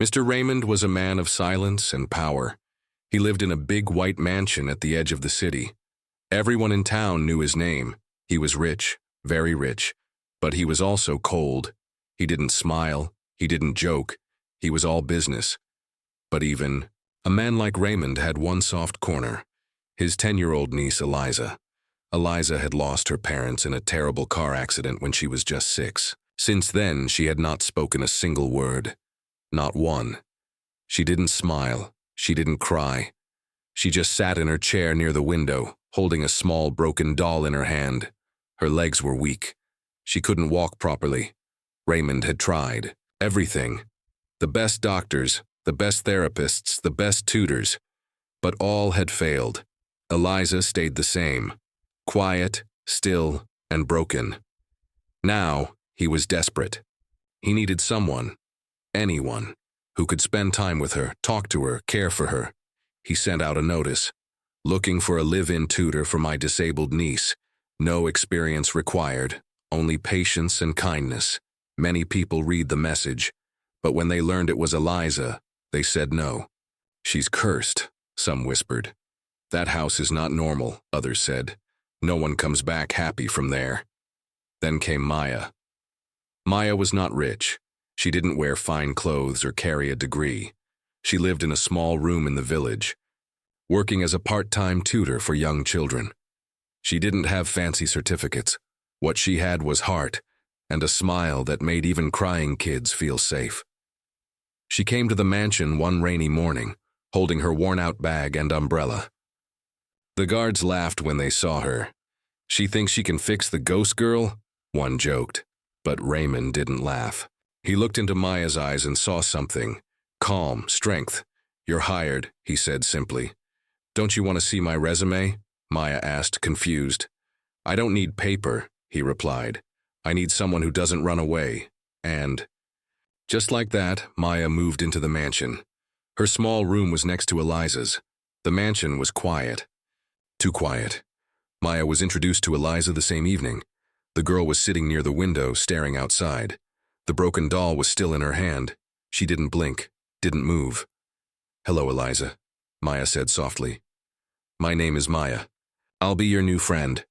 Mr. Raymond was a man of silence and power. He lived in a big white mansion at the edge of the city. Everyone in town knew his name. He was rich, very rich, but he was also cold. He didn't smile, he didn't joke, he was all business. But even a man like Raymond had one soft corner, his 10-year-old niece Eliza. Eliza had lost her parents in a terrible car accident when she was just 6. Since then, she had not spoken a single word. Not one. She didn't smile. She didn't cry. She just sat in her chair near the window, holding a small broken doll in her hand. Her legs were weak. She couldn't walk properly. Raymond had tried everything. The best doctors, the best therapists, the best tutors. But all had failed. Eliza stayed the same. Quiet, still, and broken. Now, he was desperate. He needed someone, anyone, who could spend time with her, talk to her, care for her. He sent out a notice, looking for a live-in tutor for my disabled niece. No experience required, only patience and kindness. Many people read the message, but when they learned it was Eliza, they said no. She's cursed, some whispered. That house is not normal, others said. No one comes back happy from there. Then came Maya. Maya was not rich. She didn't wear fine clothes or carry a degree. She lived in a small room in the village, working as a part-time tutor for young children. She didn't have fancy certificates. What she had was heart, and a smile that made even crying kids feel safe. She came to the mansion one rainy morning, holding her worn-out bag and umbrella. The guards laughed when they saw her. "She thinks she can fix the ghost girl?" one joked. But Raymond didn't laugh. He looked into Maya's eyes and saw something. Calm, strength. "You're hired," he said simply. "Don't you want to see my resume?" Maya asked, confused. "I don't need paper," he replied. "I need someone who doesn't run away." And just like that, Maya moved into the mansion. Her small room was next to Eliza's. The mansion was quiet. Too quiet. Maya was introduced to Eliza the same evening. The girl was sitting near the window, staring outside. The broken doll was still in her hand. She didn't blink, didn't move. "Hello, Eliza," Maya said softly. "My name is Maya. I'll be your new friend."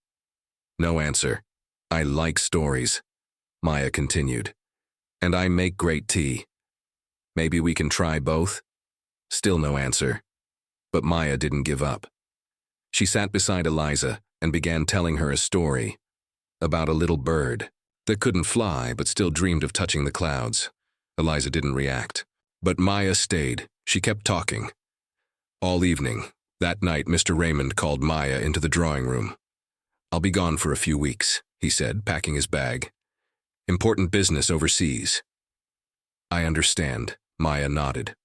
No answer. "I like stories," Maya continued. "And I make great tea. Maybe we can try both?" Still no answer. But Maya didn't give up. She sat beside Eliza and began telling her a story about a little bird that couldn't fly but still dreamed of touching the clouds. Eliza didn't react. But Maya stayed. She kept talking. All evening, that night, Mr. Raymond called Maya into the drawing room. "I'll be gone for a few weeks," he said, packing his bag. "Important business overseas." "I understand," Maya nodded.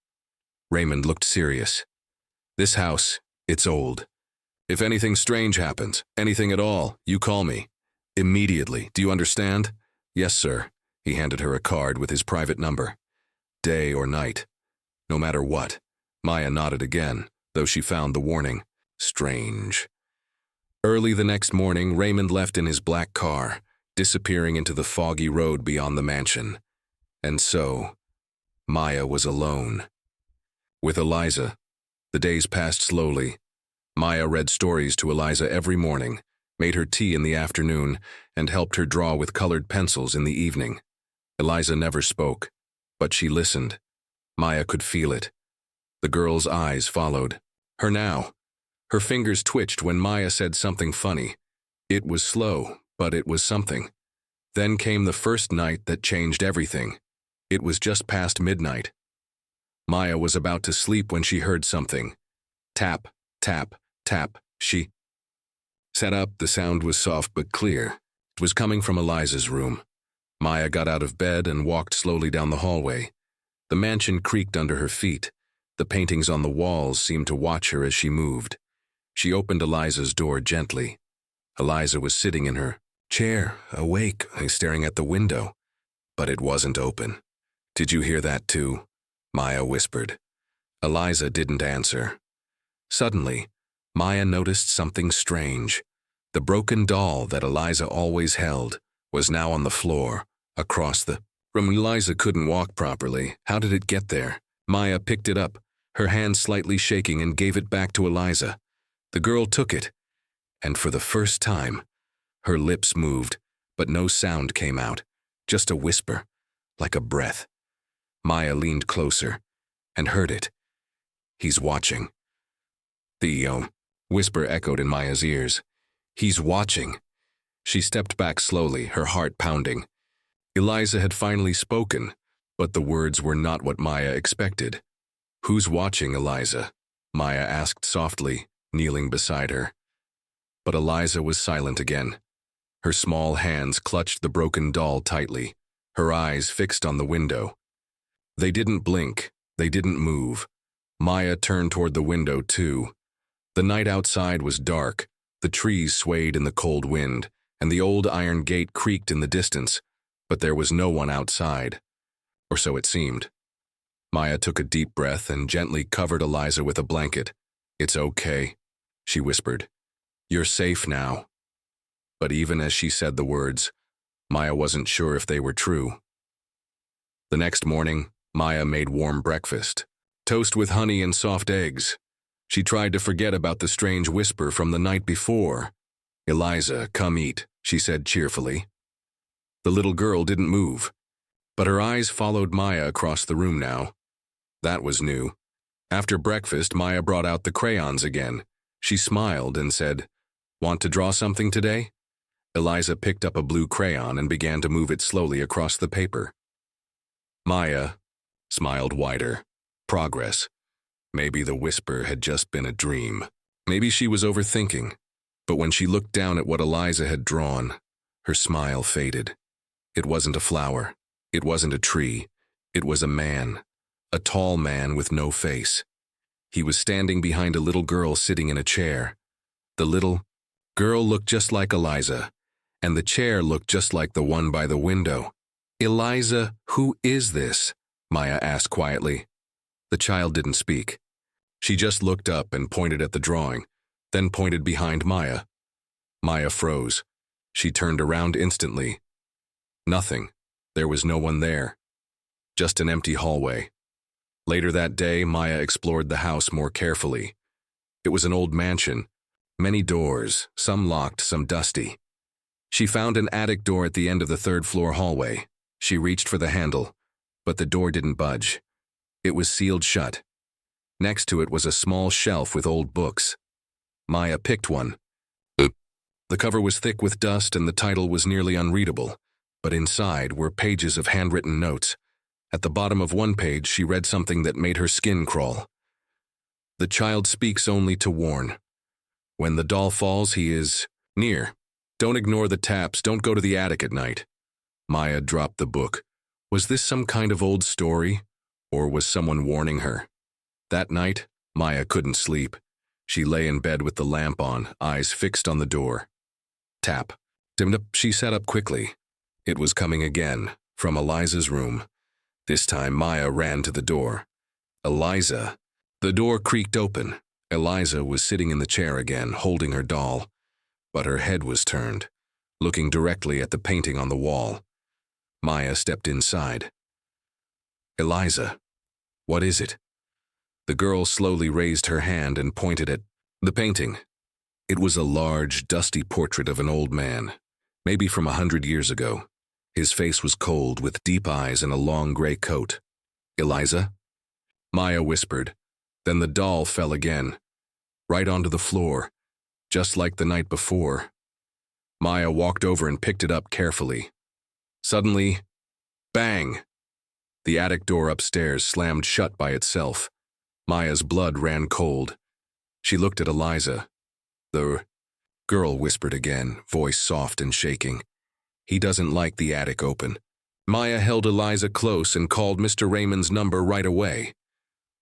Raymond looked serious. "This house, it's old. If anything strange happens, anything at all, you call me. Immediately, do you understand?" "Yes, sir." He handed her a card with his private number. "Day or night, no matter what." Maya nodded again, though she found the warning strange. Early the next morning, Raymond left in his black car, disappearing into the foggy road beyond the mansion. And so, Maya was alone. With Eliza, the days passed slowly. Maya read stories to Eliza every morning, made her tea in the afternoon, and helped her draw with colored pencils in the evening. Eliza never spoke, but she listened. Maya could feel it. The girl's eyes followed her now. Her fingers twitched when Maya said something funny. It was slow, but it was something. Then came the first night that changed everything. It was just past midnight. Maya was about to sleep when she heard something. Tap, tap, tap. She sat up. The sound was soft but clear. It was coming from Eliza's room. Maya got out of bed and walked slowly down the hallway. The mansion creaked under her feet. The paintings on the walls seemed to watch her as she moved. She opened Eliza's door gently. Eliza was sitting in her chair, awake, staring at the window. But it wasn't open. "Did you hear that too?" Maya whispered. Eliza didn't answer. Suddenly, Maya noticed something strange. The broken doll that Eliza always held was now on the floor, across the room. Eliza couldn't walk properly. How did it get there? Maya picked it up, her hand slightly shaking, and gave it back to Eliza. The girl took it, and for the first time, her lips moved, but no sound came out, just a whisper, like a breath. Maya leaned closer and heard it. "He's watching." The whisper echoed in Maya's ears. "He's watching." She stepped back slowly, her heart pounding. Eliza had finally spoken, but the words were not what Maya expected. "Who's watching, Eliza?" Maya asked softly, kneeling beside her. But Eliza was silent again. Her small hands clutched the broken doll tightly, her eyes fixed on the window. They didn't blink, they didn't move. Maya turned toward the window too. The night outside was dark, the trees swayed in the cold wind, and the old iron gate creaked in the distance, but there was no one outside. Or so it seemed. Maya took a deep breath and gently covered Eliza with a blanket. "It's okay," she whispered. "You're safe now." But even as she said the words, Maya wasn't sure if they were true. The next morning, Maya made warm breakfast. Toast with honey and soft eggs. She tried to forget about the strange whisper from the night before. "Eliza, come eat," she said cheerfully. The little girl didn't move, but her eyes followed Maya across the room now. That was new. After breakfast, Maya brought out the crayons again. She smiled and said, "Want to draw something today?" Eliza picked up a blue crayon and began to move it slowly across the paper. Maya smiled wider. Progress. Maybe the whisper had just been a dream. Maybe she was overthinking. But when she looked down at what Eliza had drawn, her smile faded. It wasn't a flower. It wasn't a tree. It was a man. A tall man with no face. He was standing behind a little girl sitting in a chair. The little girl looked just like Eliza, and the chair looked just like the one by the window. "Eliza, who is this?" Maya asked quietly. The child didn't speak. She just looked up and pointed at the drawing, then pointed behind Maya. Maya froze. She turned around instantly. Nothing. There was no one there. Just an empty hallway. Later that day, Maya explored the house more carefully. It was an old mansion. Many doors, some locked, some dusty. She found an attic door at the end of the third-floor hallway. She reached for the handle, but the door didn't budge. It was sealed shut. Next to it was a small shelf with old books. Maya picked one. The cover was thick with dust and the title was nearly unreadable, but inside were pages of handwritten notes. At the bottom of one page, she read something that made her skin crawl. "The child speaks only to warn. When the doll falls, he is near. Don't ignore the taps, don't go to the attic at night." Maya dropped the book. Was this some kind of old story, or was someone warning her? That night, Maya couldn't sleep. She lay in bed with the lamp on, eyes fixed on the door. Tap. Dimmed up, she sat up quickly. It was coming again, from Eliza's room. This time, Maya ran to the door. "Eliza." The door creaked open. Eliza was sitting in the chair again, holding her doll. But her head was turned, looking directly at the painting on the wall. Maya stepped inside. "Eliza, what is it?" The girl slowly raised her hand and pointed at the painting. It was a large, dusty portrait of an old man, maybe from 100 years ago. His face was cold, with deep eyes and a long gray coat. "Eliza?" Maya whispered. Then the doll fell again, right onto the floor, just like the night before. Maya walked over and picked it up carefully. Suddenly, bang! The attic door upstairs slammed shut by itself. Maya's blood ran cold. She looked at Eliza. The girl whispered again, voice soft and shaking. "He doesn't like the attic open." Maya held Eliza close and called Mr. Raymond's number right away.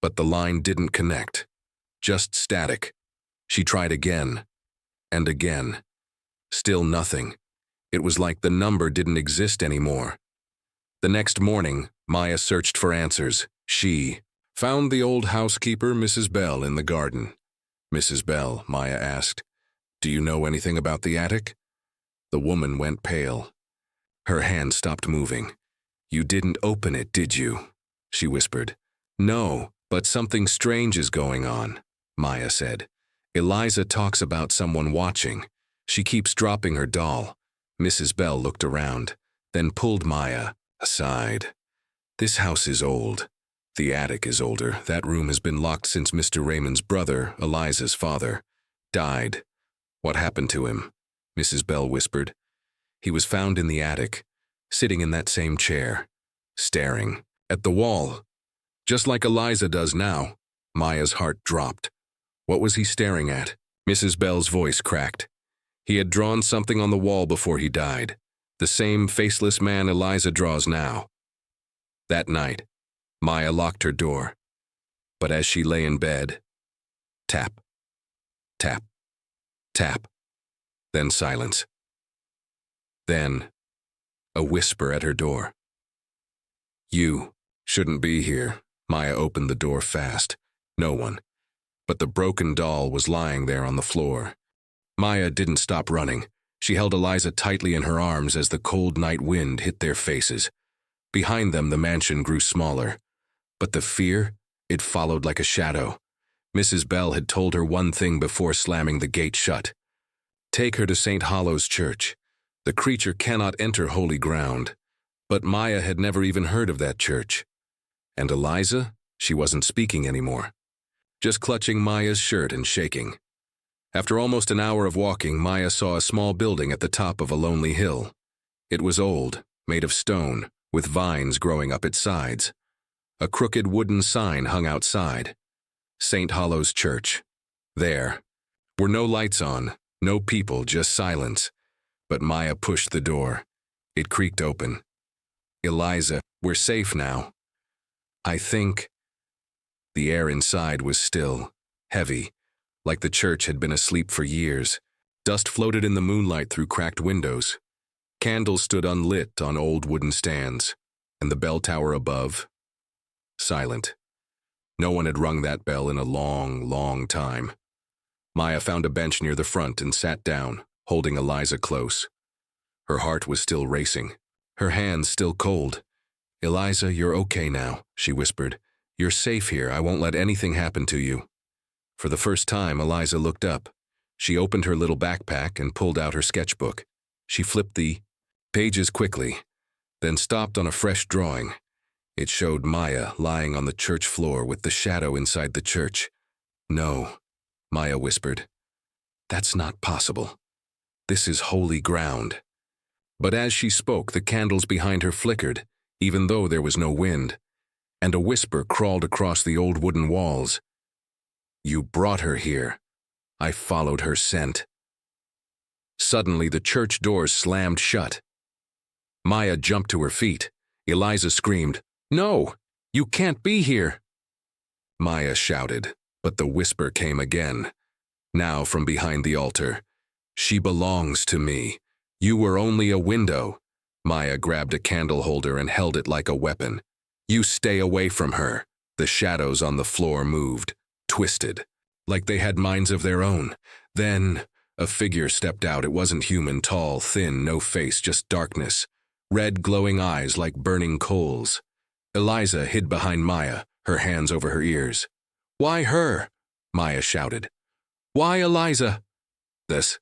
But the line didn't connect. Just static. She tried again. And again. Still nothing. It was like the number didn't exist anymore. The next morning, Maya searched for answers. She found the old housekeeper, Mrs. Bell, in the garden. "Mrs. Bell," Maya asked, "do you know anything about the attic?" The woman went pale. Her hand stopped moving. "You didn't open it, did you?" she whispered. No, but something strange is going on, Maya said. Eliza talks about someone watching. She keeps dropping her doll. Mrs. Bell looked around, then pulled Maya aside. This house is old. The attic is older. That room has been locked since Mr. Raymond's brother, Eliza's father, died. What happened to him? Mrs. Bell whispered. He was found in the attic, sitting in that same chair, staring at the wall, just like Eliza does now. Maya's heart dropped. What was he staring at? Mrs. Bell's voice cracked. He had drawn something on the wall before he died, the same faceless man Eliza draws now. That night, Maya locked her door, but as she lay in bed, tap, tap, tap, then silence. Then, a whisper at her door. You shouldn't be here. Maya opened the door fast. No one. But the broken doll was lying there on the floor. Maya didn't stop running. She held Eliza tightly in her arms as the cold night wind hit their faces. Behind them, the mansion grew smaller. But the fear, it followed like a shadow. Mrs. Bell had told her one thing before slamming the gate shut. Take her to St. Hollow's Church. The creature cannot enter holy ground. But Maya had never even heard of that church. And Eliza? She wasn't speaking anymore, just clutching Maya's shirt and shaking. After almost an hour of walking, Maya saw a small building at the top of a lonely hill. It was old, made of stone, with vines growing up its sides. A crooked wooden sign hung outside. St. Hollow's Church. There were no lights on, no people, just silence. But Maya pushed the door. It creaked open. Eliza, we're safe now. I think. The air inside was still, heavy, like the church had been asleep for years. Dust floated in the moonlight through cracked windows. Candles stood unlit on old wooden stands, and the bell tower above, silent. No one had rung that bell in a long, long time. Maya found a bench near the front and sat down, holding Eliza close. Her heart was still racing, her hands still cold. Eliza, you're okay now, she whispered. You're safe here. I won't let anything happen to you. For the first time, Eliza looked up. She opened her little backpack and pulled out her sketchbook. She flipped the pages quickly, then stopped on a fresh drawing. It showed Maya lying on the church floor with the shadow inside the church. No, Maya whispered. That's not possible. This is holy ground. But as she spoke, the candles behind her flickered, even though there was no wind, and a whisper crawled across the old wooden walls. You brought her here. I followed her scent. Suddenly, the church doors slammed shut. Maya jumped to her feet. Eliza screamed, No, you can't be here. Maya shouted, but the whisper came again, now from behind the altar. She belongs to me. You were only a window. Maya grabbed a candle holder and held it like a weapon. You stay away from her. The shadows on the floor moved, twisted, like they had minds of their own. Then, a figure stepped out. It wasn't human, tall, thin, no face, just darkness. Red, glowing eyes like burning coals. Eliza hid behind Maya, her hands over her ears. Why her? Maya shouted. Why Eliza? This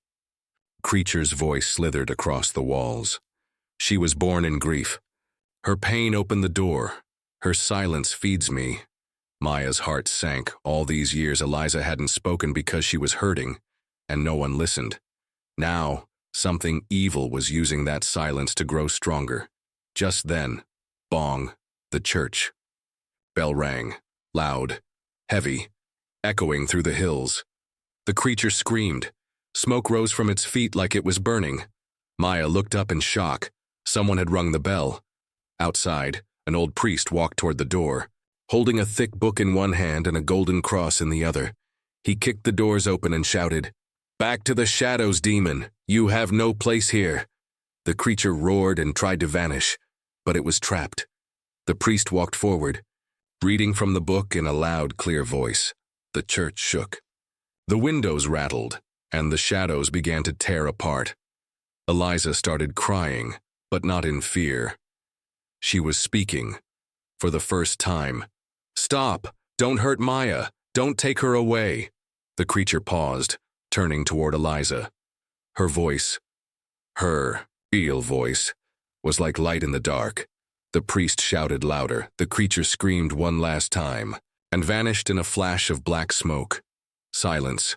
creature's voice slithered across the walls. She was born in grief. Her pain opened the door. Her silence feeds me. Maya's heart sank. All these years Eliza hadn't spoken because she was hurting, and no one listened. Now, something evil was using that silence to grow stronger. Just then, bong, the church. Bell rang, loud, heavy, echoing through the hills. The creature screamed. Smoke rose from its feet like it was burning. Maya looked up in shock. Someone had rung the bell. Outside, an old priest walked toward the door, holding a thick book in one hand and a golden cross in the other. He kicked the doors open and shouted, Back to the shadows, demon! You have no place here! The creature roared and tried to vanish, but it was trapped. The priest walked forward, reading from the book in a loud, clear voice. The church shook. The windows rattled, and the shadows began to tear apart. Eliza started crying, but not in fear. She was speaking, for the first time, Stop! Don't hurt Maya! Don't take her away! The creature paused, turning toward Eliza. Her voice, her real voice, was like light in the dark. The priest shouted louder, the creature screamed one last time, and vanished in a flash of black smoke. Silence.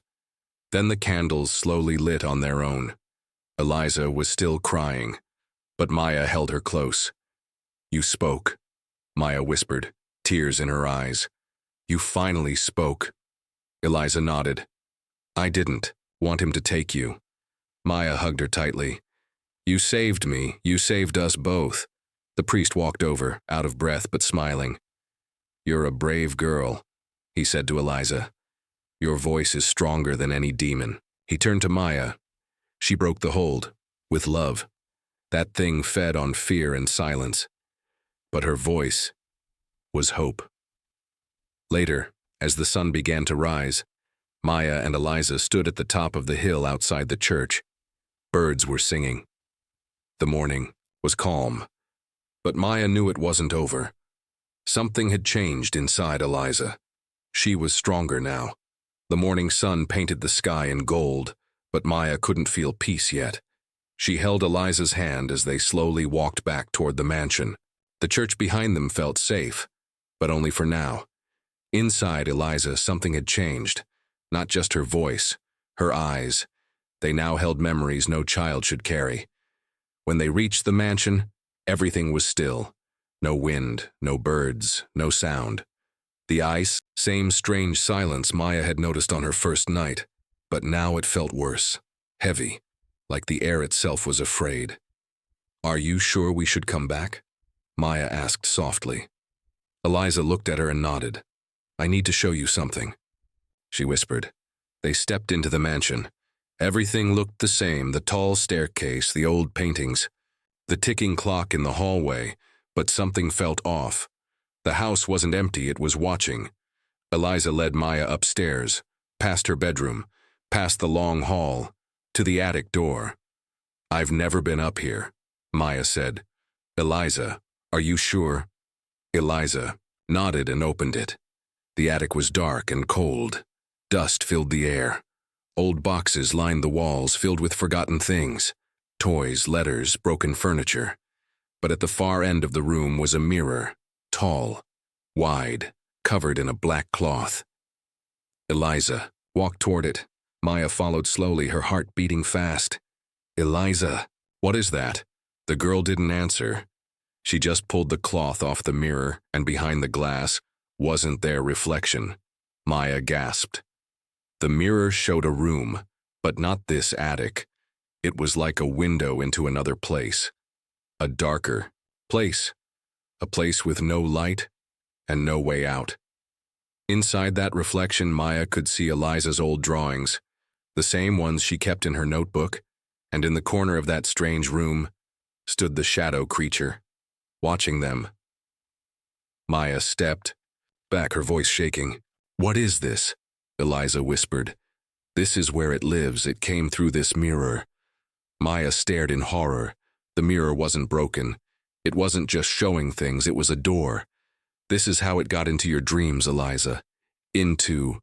Then the candles slowly lit on their own. Eliza was still crying, but Maya held her close. You spoke, Maya whispered, tears in her eyes. You finally spoke. Eliza nodded. I didn't want him to take you. Maya hugged her tightly. You saved me. You saved us both. The priest walked over, out of breath but smiling. You're a brave girl, he said to Eliza. Your voice is stronger than any demon. He turned to Maya. She broke the hold, with love. That thing fed on fear and silence. But her voice was hope. Later, as the sun began to rise, Maya and Eliza stood at the top of the hill outside the church. Birds were singing. The morning was calm, but Maya knew it wasn't over. Something had changed inside Eliza. She was stronger now. The morning sun painted the sky in gold, but Maya couldn't feel peace yet. She held Eliza's hand as they slowly walked back toward the mansion. The church behind them felt safe, but only for now. Inside Eliza, something had changed. Not just her voice, her eyes. They now held memories no child should carry. When they reached the mansion, everything was still. No wind, no birds, no sound. The ice, same strange silence Maya had noticed on her first night, but now it felt worse, heavy, like the air itself was afraid. Are you sure we should come back? Maya asked softly. Eliza looked at her and nodded. I need to show you something, she whispered. They stepped into the mansion. Everything looked the same, the tall staircase, the old paintings, the ticking clock in the hallway, but something felt off. The house wasn't empty, it was watching. Eliza led Maya upstairs, past her bedroom, past the long hall, to the attic door. I've never been up here, Maya said. Eliza, are you sure? Eliza nodded and opened it. The attic was dark and cold. Dust filled the air. Old boxes lined the walls filled with forgotten things, toys, letters, broken furniture. But at the far end of the room was a mirror, tall, wide, covered in a black cloth. Eliza walked toward it. Maya followed slowly, her heart beating fast. Eliza, what is that? The girl didn't answer. She just pulled the cloth off the mirror, and behind the glass wasn't their reflection. Maya gasped. The mirror showed a room, but not this attic. It was like a window into another place. A darker place. A place with no light and no way out. Inside that reflection, Maya could see Eliza's old drawings, the same ones she kept in her notebook, and in the corner of that strange room stood the shadow creature, watching them. Maya stepped back, her voice shaking. What is this? Eliza whispered. This is where it lives. It came through this mirror. Maya stared in horror. The mirror wasn't broken. It wasn't just showing things, it was a door. This is how it got into your dreams, Eliza. Into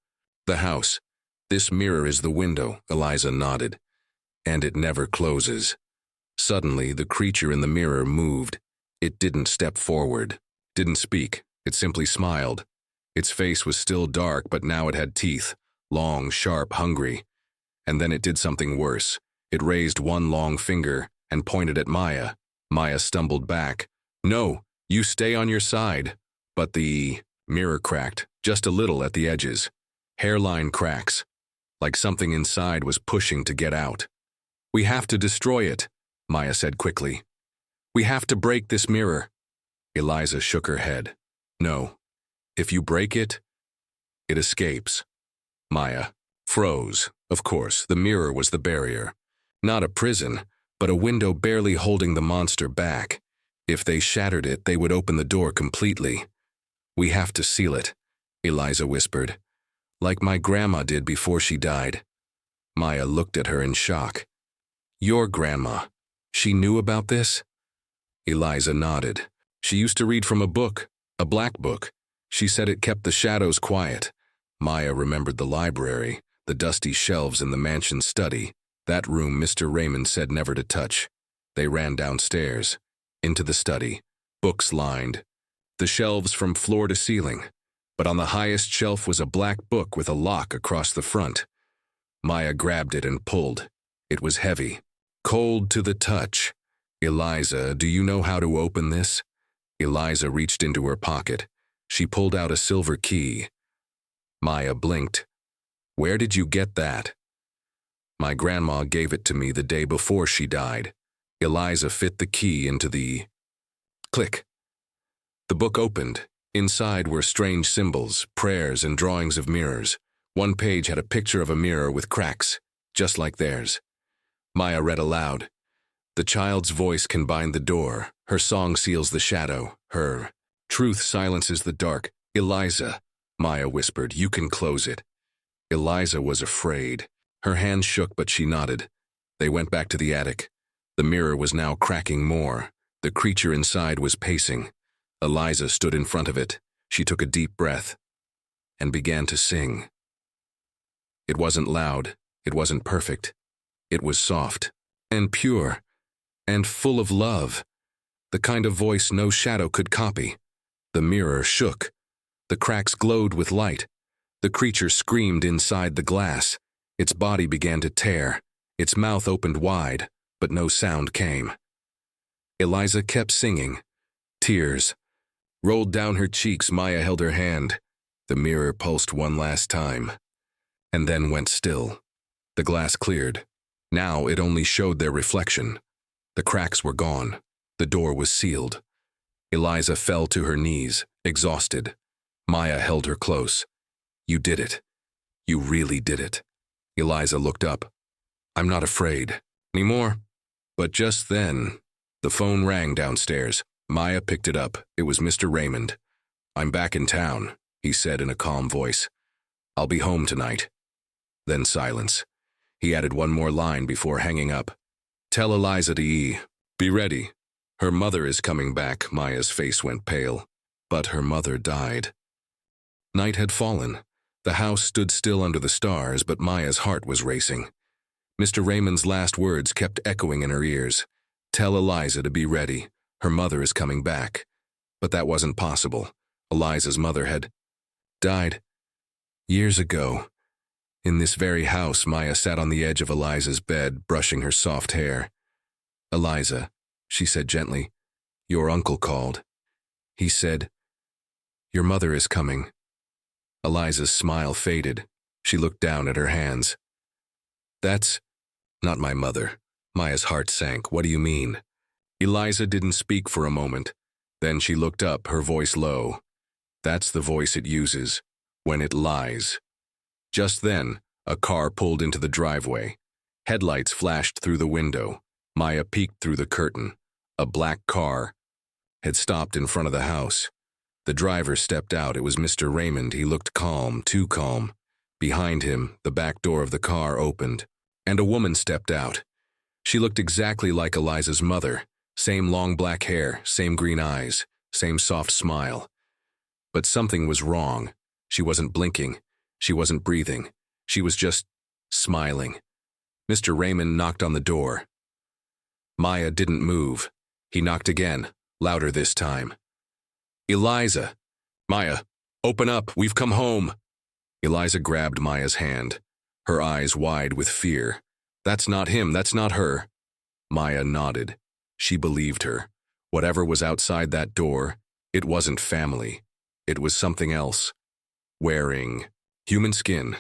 the house. This mirror is the window, Eliza nodded. And it never closes. Suddenly, the creature in the mirror moved. It didn't step forward, didn't speak. It simply smiled. Its face was still dark, but now it had teeth, long, sharp, hungry. And then it did something worse. It raised one long finger and pointed at Maya. Maya stumbled back. No, you stay on your side. But the mirror cracked, just a little at the edges. Hairline cracks, like something inside was pushing to get out. We have to destroy it, Maya said quickly. We have to break this mirror. Eliza shook her head. No. If you break it, it escapes. Maya froze. Of course, the mirror was the barrier. Not a prison, but a window barely holding the monster back. If they shattered it, they would open the door completely. We have to seal it, Eliza whispered. Like my grandma did before she died. Maya looked at her in shock. Your grandma. She knew about this? Eliza nodded. She used to read from a book, a black book. She said it kept the shadows quiet. Maya remembered the library, the dusty shelves in the mansion study. That room Mr. Raymond said never to touch. They ran downstairs, into the study, books lined, the shelves from floor to ceiling. But on the highest shelf was a black book with a lock across the front. Maya grabbed it and pulled. It was heavy, cold to the touch. "Eliza, do you know how to open this?" Eliza reached into her pocket. She pulled out a silver key. Maya blinked. "Where did you get that?" "My grandma gave it to me the day before she died." Eliza fit the key into the... Click. The book opened. Inside were strange symbols, prayers, and drawings of mirrors. One page had a picture of a mirror with cracks, just like theirs. Maya read aloud. "The child's voice can bind the door. Her song seals the shadow. Her truth silences the dark. Eliza," Maya whispered, "you can close it." Eliza was afraid. Her hands shook, but she nodded. They went back to the attic. The mirror was now cracking more. The creature inside was pacing. Eliza stood in front of it. She took a deep breath and began to sing. It wasn't loud. It wasn't perfect. It was soft and pure and full of love. The kind of voice no shadow could copy. The mirror shook. The cracks glowed with light. The creature screamed inside the glass. Its body began to tear. Its mouth opened wide, but no sound came. Eliza kept singing. Tears rolled down her cheeks. Maya held her hand. The mirror pulsed one last time, and then went still. The glass cleared. Now it only showed their reflection. The cracks were gone. The door was sealed. Eliza fell to her knees, exhausted. Maya held her close. "You did it. You really did it." Eliza looked up. "I'm not afraid anymore." But just then, the phone rang downstairs. Maya picked it up. It was Mr. Raymond. "I'm back in town," he said in a calm voice. "I'll be home tonight." Then silence. He added one more line before hanging up. "Tell Eliza to be ready. Her mother is coming back." Maya's face went pale. But her mother died. Night had fallen. The house stood still under the stars, but Maya's heart was racing. Mr. Raymond's last words kept echoing in her ears. "Tell Eliza to be ready. Her mother is coming back." But that wasn't possible. Eliza's mother had died years ago. In this very house, Maya sat on the edge of Eliza's bed, brushing her soft hair. "Eliza," she said gently, "your uncle called. He said, your mother is coming." Eliza's smile faded. She looked down at her hands. "That's not my mother." Maya's heart sank. "What do you mean?" Eliza didn't speak for a moment. Then she looked up, her voice low. "That's the voice it uses when it lies." Just then, a car pulled into the driveway. Headlights flashed through the window. Maya peeked through the curtain. A black car had stopped in front of the house. The driver stepped out. It was Mr. Raymond. He looked calm, too calm. Behind him, the back door of the car opened, and a woman stepped out. She looked exactly like Eliza's mother. Same long black hair, same green eyes, same soft smile. But something was wrong. She wasn't blinking. She wasn't breathing. She was just smiling. Mr. Raymond knocked on the door. Maya didn't move. He knocked again, louder this time. "Eliza!" "Maya, open up. We've come home." Eliza grabbed Maya's hand, her eyes wide with fear. "That's not him. That's not her." Maya nodded. She believed her. Whatever was outside that door, it wasn't family. It was something else. Wearing human skin.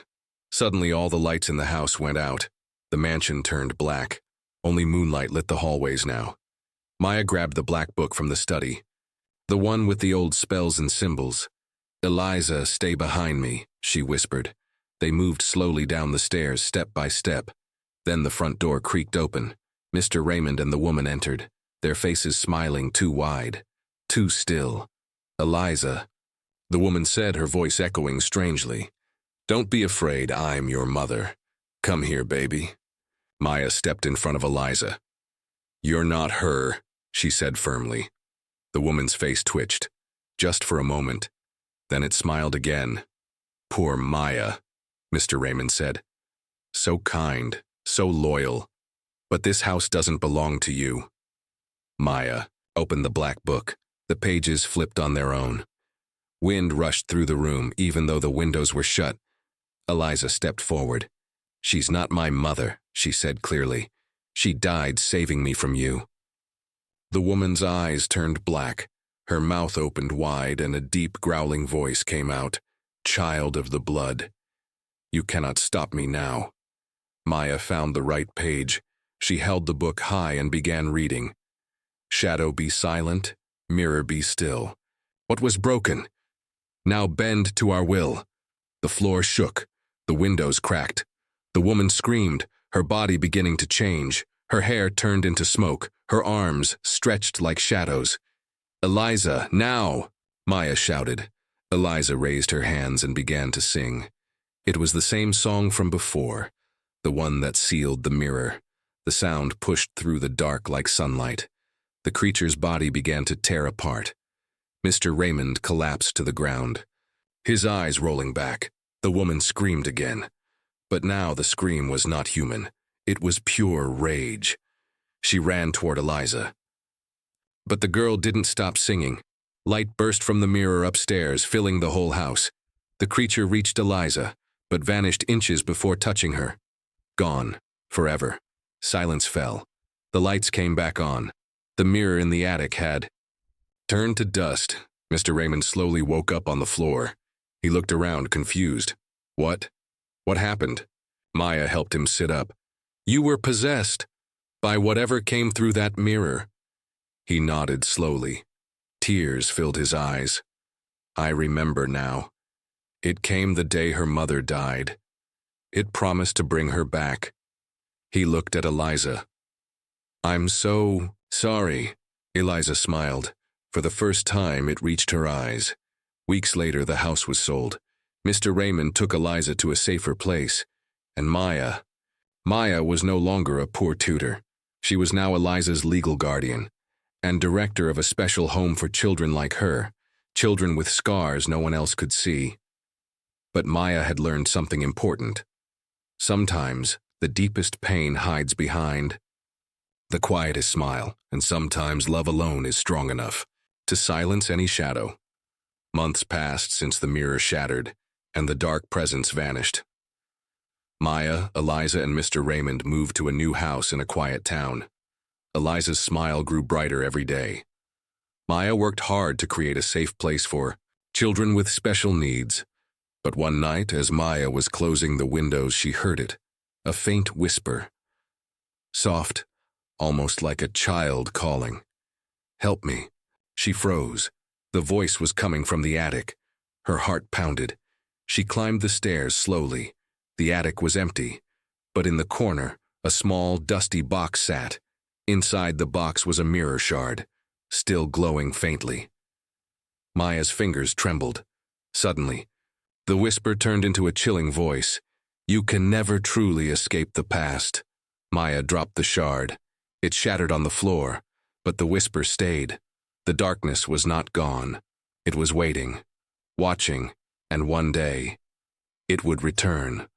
Suddenly all the lights in the house went out. The mansion turned black. Only moonlight lit the hallways now. Maya grabbed the black book from the study. The one with the old spells and symbols. "Eliza, stay behind me," she whispered. They moved slowly down the stairs, step by step. Then the front door creaked open. Mr. Raymond and the woman entered, their faces smiling too wide, too still. "Eliza," the woman said, her voice echoing strangely. "Don't be afraid, I'm your mother. Come here, baby." Maya stepped in front of Eliza. "You're not her," she said firmly. The woman's face twitched, just for a moment. Then it smiled again. Poor Maya, Mr. Raymond said. So kind, so loyal. But this house doesn't belong to you. Maya opened the black book. The pages flipped on their own. Wind rushed through the room, even though the windows were shut. Eliza stepped forward. "She's not my mother," she said clearly. "She died saving me from you." The woman's eyes turned black. Her mouth opened wide and a deep growling voice came out. "Child of the blood. You cannot stop me now." Maya found the right page. She held the book high and began reading. "Shadow be silent, mirror be still. What was broken? Now bend to our will." The floor shook. The windows cracked. The woman screamed, her body beginning to change. Her hair turned into smoke, her arms stretched like shadows. "Eliza, now!" Maya shouted. Eliza raised her hands and began to sing. It was the same song from before, the one that sealed the mirror. The sound pushed through the dark like sunlight. The creature's body began to tear apart. Mr. Raymond collapsed to the ground, his eyes rolling back. The woman screamed again. But now the scream was not human. It was pure rage. She ran toward Eliza. But the girl didn't stop singing. Light burst from the mirror upstairs, filling the whole house. The creature reached Eliza, but vanished inches before touching her. Gone. Forever. Silence fell. The lights came back on. The mirror in the attic had turned to dust. Mr. Raymond slowly woke up on the floor. He looked around, confused. What? What happened? Maya helped him sit up. "You were possessed by whatever came through that mirror." He nodded slowly. Tears filled his eyes. "I remember now. It came the day her mother died. It promised to bring her back." He looked at Eliza. "I'm so sorry." Eliza smiled. For the first time, it reached her eyes. Weeks later, the house was sold. Mr. Raymond took Eliza to a safer place. And Maya was no longer a poor tutor. She was now Eliza's legal guardian and director of a special home for children like her, children with scars no one else could see. But Maya had learned something important. Sometimes the deepest pain hides behind the quietest smile, and sometimes love alone is strong enough to silence any shadow. Months passed since the mirror shattered, and the dark presence vanished. Maya, Eliza, and Mr. Raymond moved to a new house in a quiet town. Eliza's smile grew brighter every day. Maya worked hard to create a safe place for children with special needs. But one night, as Maya was closing the windows, she heard it, a faint whisper. Soft, almost like a child calling. "Help me." She froze. The voice was coming from the attic. Her heart pounded. She climbed the stairs slowly. The attic was empty, but in the corner, a small, dusty box sat. Inside the box was a mirror shard, still glowing faintly. Maya's fingers trembled. Suddenly, the whisper turned into a chilling voice. "You can never truly escape the past." Maya dropped the shard. It shattered on the floor, but the whisper stayed. The darkness was not gone. It was waiting, watching, and one day, it would return.